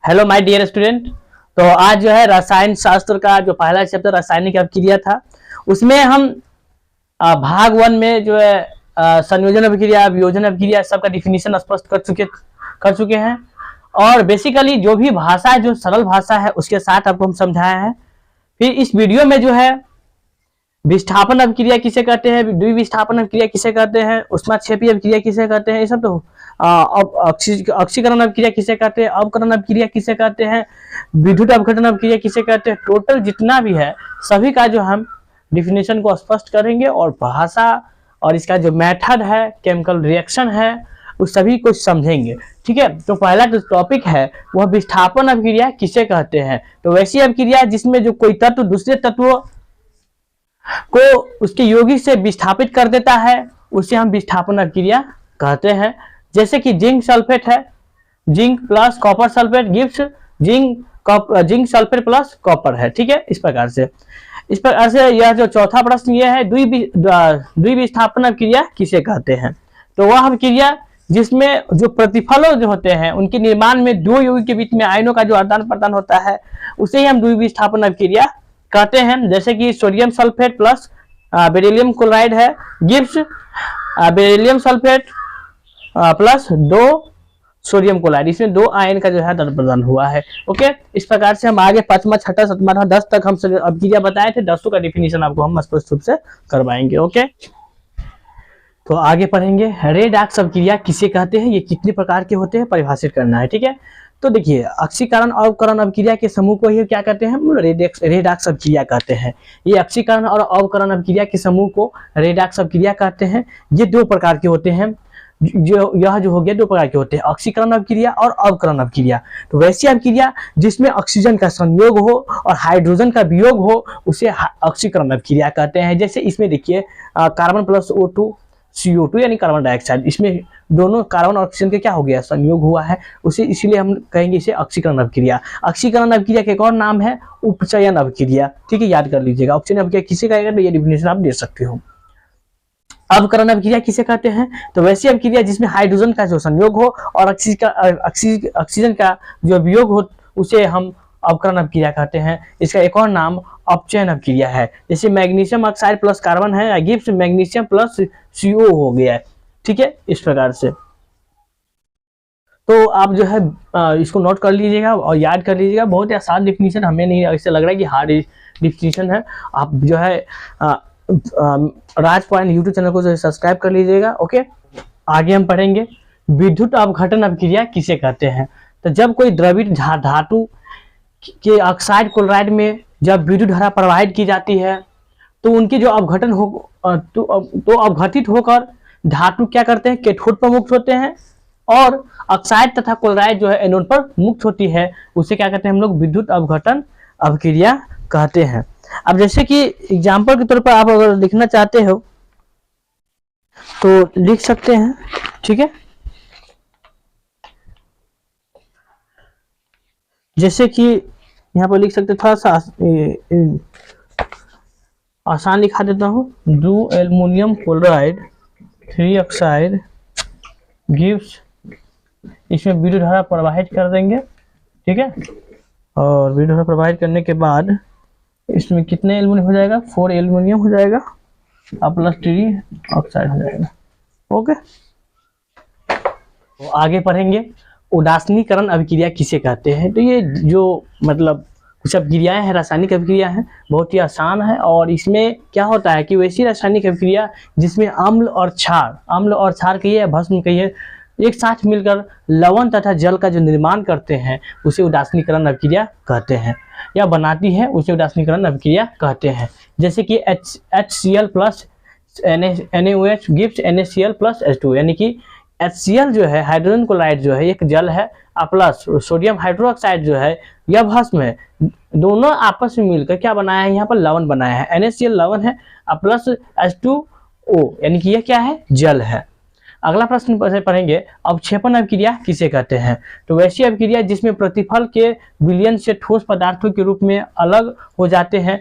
Hello my dear student. तो आज जो है रसायन शास्त्र का जो पहला चैप्टर रासायनिक अभिक्रिया था, उसमें हम भाग 1 में जो है संयोजन अभिक्रिया, वियोजन अभिक्रिया सबका डिफिनीशन स्पष्ट कर चुके हैं। और बेसिकली जो भी भाषा है, जो सरल भाषा है, उसके साथ आपको हम समझाए हैं। फिर इस वीडियो में जो है विस्थापन अभिक्रिया किसे कहते हैं, द्विविस्थापन अभिक्रिया किसे कहते हैं, उष्माक्षेपी अभिक्रिया किसे कहते हैं, ये सब तो ऑक्सीकरण अभिक्रिया किसे कहते हैं, अवकरण अभिक्रिया किसे कहते हैं, विद्युत अपघटन अभिक्रिया किसे कहते हैं, टोटल जितना भी है सभी का जो हम डिफिनेशन को स्पष्ट करेंगे और भाषा और इसका जो मेथड है, केमिकल रिएक्शन है, उस सभी को समझेंगे। ठीक है, तो पहला जो टॉपिक है वह विस्थापन अभिक्रिया किसे कहते हैं। तो वैसी अभिक्रिया जिसमें जो कोई तत्व दूसरे तत्व को उसके यौगिक से विस्थापित कर देता है, उसे हम विस्थापन अभिक्रिया कहते हैं। जैसे कि जिंक सल्फेट है, zinc plus copper sulphate gives zinc sulphate plus copper है। ठीक है, इस प्रकार से यह जो चौथा प्रश्न ये है, द्विविस्थापन अभिक्रिया किसे कहते हैं। तो वह अभिक्रिया जिसमें जो प्रतिफलों जो होते हैं उनके निर्माण में दो यौगिक के बीच में आयनों का जो आदान प्रदान होता है, उसे ही हम द्विविस्थापन अभिक्रिया कहते हैं। जैसे कि sodium sulphate plus beryllium chloride है, gives beryllium sulphate plus 2 sodium chloride, इसमें 2 आयन का जो है आदान प्रदान हुआ है। ओके, इस प्रकार से हम आगे 5वां 6वां 7वां 10 तक हम अभिक्रिया बताए थे, 10 का डिफिनीशन आपको हम स्पष्ट रूप से करवाएंगे। ओके, तो आगे पढ़ेंगे रेडॉक्स अभिक्रिया किसे कहते हैं, ये कितने प्रकार के होते हैं परिभाषित करना है। ठीक है, तो देखिए ऑक्सीकरण और अवकरण अभिक्रिया के समूह को ही क्या कहते हैं, रेडॉक्स अभिक्रिया कहते हैं। ये ऑक्सीकरण और अवकरण अभिक्रिया के समूह को रेडॉक्स अभिक्रिया कहते हैं। ये 2 प्रकार के होते हैं, यह जो हो गया 2 प्रकार के होते हैं, ऑक्सीकरण अभिक्रिया और अवकरण अभिक्रिया। तो वैसी अभिक्रिया जिसमें ऑक्सीजन का संयोग हो और हाइड्रोजन का वियोग हो, उसे ऑक्सीकरण अभिक्रिया कहते हैं। जैसे इसमें देखिए कार्बन प्लस O2 CO2 यानी कार्बन डाइऑक्साइड, इसमें दोनों कार्बन और ऑक्सीजन के क्या हो गया, संयोग हुआ है, उसे इसीलिए हम कहेंगे इसे ऑक्सीकरण अभिक्रिया। ऑक्सीकरण अभिक्रिया के एक और नाम है उपचयन अभिक्रिया। ठीक है, याद कर लीजिएगा। उपचयन अभिक्रिया किसे कहेगा, तो ये डिफिनेशन आप दे सकते हो। अवकरण अभिक्रिया किसे कहते हैं, तो वैसी अभिक्रिया जिसमें हाइड्रोजन का जो संयोग हो और ऑक्सीजन का जो वियोग हो, उसे हम अवकरण अभिक्रिया कहते हैं। इसका एक और नाम अपचयन अभिक्रिया है। जैसे मैग्नीशियम ऑक्साइड प्लस कार्बन है, गिव्स मैग्नीशियम प्लस CO हो गया है। ठीक है, इस प्रकार से तो आप जो है इसको नोट कर लीजिएगा और याद कर लीजिएगा। बहुत ही आसान डिफिनीशन, हमें नहीं ऐसे लग रहा है कि हार्ड डिफिनीशन है। आप जो है राज पॉइंट यूट्यूब चैनल को जो सब्सक्राइब कर लीजिएगा। ओके, आगे हम पढ़ेंगे विद्युत अपघटन अभिक्रिया किसे कहते हैं। तो जब कोई द्रवित धातु के ऑक्साइड क्लोराइड में जब विद्युत धारा प्रवाहित की जाती है, तो उनकी जो अपघटन हो तो अपघटित होकर धातु क्या करते हैं, कैथोड पर मुक्त होते हैं और ऑक्साइड तथा क्लोराइड जो है एनोड पर मुक्त होती है। उसे क्या कहते हैं हम लोग, विद्युत अपघटन अभिक्रिया कहते हैं। अब जैसे कि एग्जाम्पल के तौर पर आप अगर लिखना चाहते हो तो लिख सकते हैं। ठीक है, जैसे कि यहाँ पर लिख सकते, थोड़ा सा आसान लिखा देता हूँ। 2 एल्युमिनियम क्लोराइड 3 ऑक्साइड गिव्स, इसमें विद्युत धारा प्रवाहित कर देंगे। ठीक है, और विद्युत धारा प्रवाहित करने के बाद इसमें कितने एल्युमिनियम हो जाएगा, 4 एल्युमिनियम हो जाएगा और प्लस 3 ऑक्साइड हो जाएगा। ओके, तो आगे पढ़ेंगे उदासीनीकरण अभिक्रिया किसे कहते हैं। तो ये जो मतलब कुछ अभिक्रियाएं हैं, रासायनिक अभिक्रिया हैं, बहुत ही आसान है। और इसमें क्या होता है कि वैसी रासायनिक अभिक्रिया जिसमें अम्ल और क्षार कहिए, भस्म कहिए, एक साथ मिलकर लवण तथा जल का जो निर्माण करते हैं, उसे उदासीनीकरण अभिक्रिया कहते हैं, या बनाती है, उसे उदासीनीकरण अभिक्रिया कहते हैं। जैसे कि HCl plus NaOH gives NaCl plus H2, यानी कि HCl जो है हाइड्रोजन क्लोराइड जो है एक जल है, प्लस सोडियम हाइड्रोक्साइड जो है यह भस्म है, दोनों आपस में मिलकर क्या बनाया है, यहाँ पर लवण बनाया है। NaCl लवण है प्लस H2O, यानी कि यह क्या है, जल है। अगला प्रश्न पढ़ेंगे अवक्षेपण अभिक्रिया किसे कहते हैं। तो वैसी अभिक्रिया जिसमें प्रतिफल के विलयन से ठोस पदार्थों के रूप में अलग हो जाते हैं,